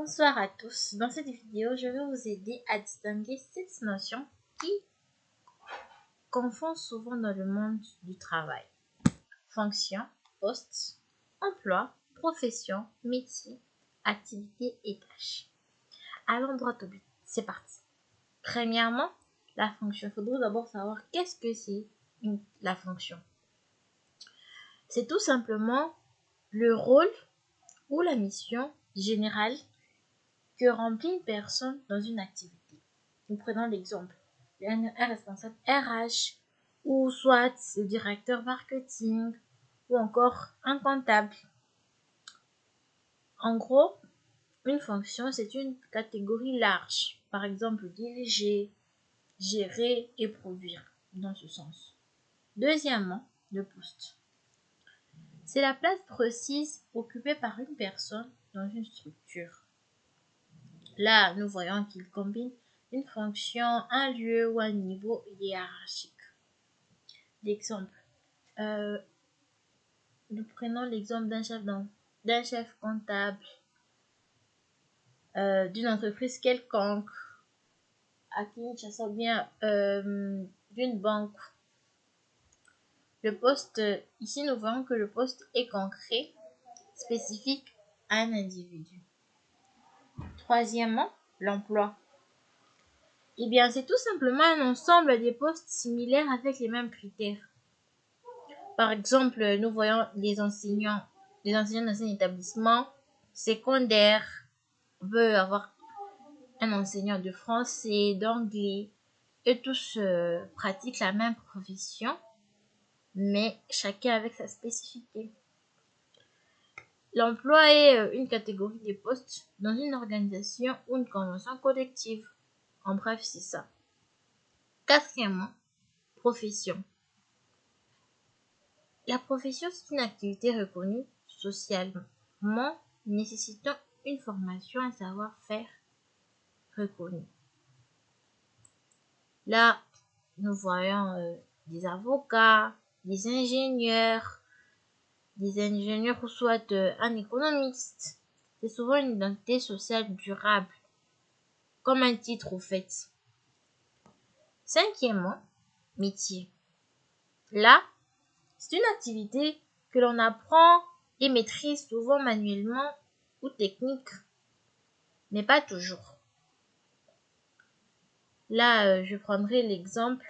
Bonsoir à tous. Dans cette vidéo, je vais vous aider à distinguer 6 notions qui confondent souvent dans le monde du travail. Fonction, poste, emploi, profession, métier, activité et tâches. Allons droit au but. C'est parti. Premièrement, la fonction. Il faudrait d'abord savoir qu'est-ce que c'est la fonction. C'est tout simplement le rôle ou la mission générale que remplit une personne dans une activité. Nous prenons l'exemple d'un responsable RH ou soit le directeur marketing ou encore un comptable. En gros, une fonction, c'est une catégorie large. Par exemple, diriger, gérer et produire, dans ce sens. Deuxièmement, le poste. C'est la place précise occupée par une personne dans une structure. Là, nous voyons qu'il combine une fonction, un lieu ou un niveau hiérarchique. L'exemple. Nous prenons l'exemple d'un chef comptable, d'une entreprise quelconque, à Kinshasa ou bien d'une banque. Le poste, ici nous voyons que le poste est concret, spécifique à un individu. Troisièmement, l'emploi. Eh bien, c'est tout simplement un ensemble des postes similaires avec les mêmes critères. Par exemple, nous voyons les enseignants dans un établissement secondaire. On peut avoir un enseignant de français, d'anglais, et tous pratiquent la même profession, mais chacun avec sa spécificité. L'emploi est une catégorie des postes dans une organisation ou une convention collective. En bref, c'est ça. Quatrièmement, profession. La profession, c'est une activité reconnue socialement nécessitant une formation, un savoir-faire reconnu. Là, nous voyons des avocats, des ingénieurs ou soit un économiste. C'est souvent une identité sociale durable, comme un titre au fait. Cinquièmement, métier. Là, c'est une activité que l'on apprend et maîtrise souvent manuellement ou technique, mais pas toujours. Là, je prendrai l'exemple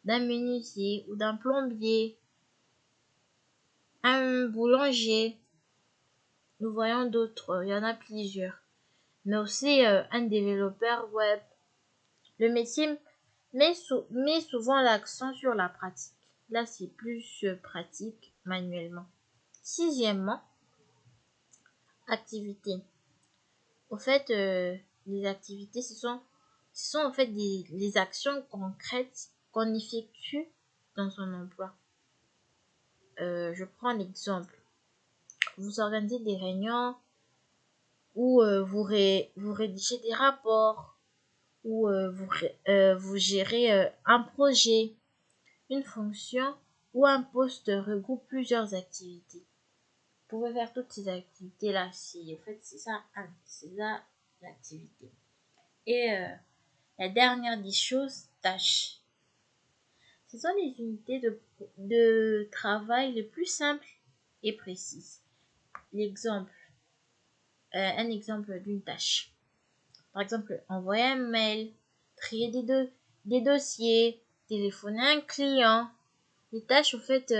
d'un menuisier ou d'un plombier, un boulanger. Nous voyons d'autres, il y en a plusieurs. Mais aussi un développeur web. Le métier met souvent l'accent sur la pratique. Là, c'est plus pratique manuellement. Sixièmement, activité. Au fait, les activités, ce sont en fait les actions concrètes qu'on effectue dans son emploi. Je prends l'exemple. Vous organisez des réunions ou vous rédigez des rapports ou vous gérez un projet. Une fonction ou un poste regroupe plusieurs activités. Vous pouvez faire toutes ces activités-là. En fait, c'est ça l'activité. Et la dernière des choses, tâches. Ce sont les unités de travail les plus simples et précises. Un exemple d'une tâche. Par exemple, envoyer un mail, trier des dossiers, téléphoner à un client. Les tâches, en fait,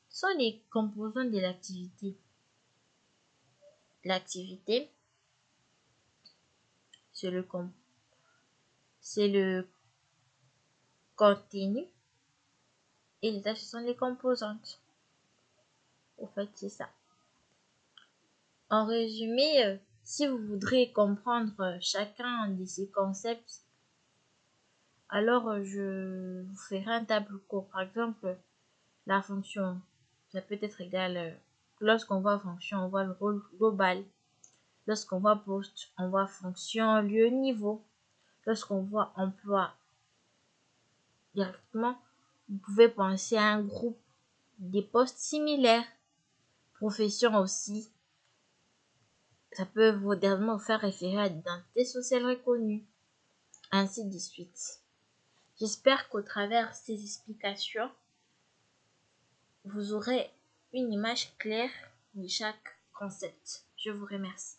sont les composants de l'activité. L'activité, c'est le contenu et les tâches sont les composantes. En fait, c'est ça. En résumé, si vous voudrez comprendre chacun de ces concepts, alors je vous ferai un tableau court. Par exemple, la fonction, ça peut être égal, lorsqu'on voit fonction, on voit le rôle global. Lorsqu'on voit poste, on voit fonction, lieu, niveau. Lorsqu'on voit emploi directement, vous pouvez penser à un groupe des postes similaires. Profession aussi. Ça peut également vous faire référer à l'identité sociale reconnue, ainsi de suite. J'espère qu'au travers de ces explications, vous aurez une image claire de chaque concept. Je vous remercie.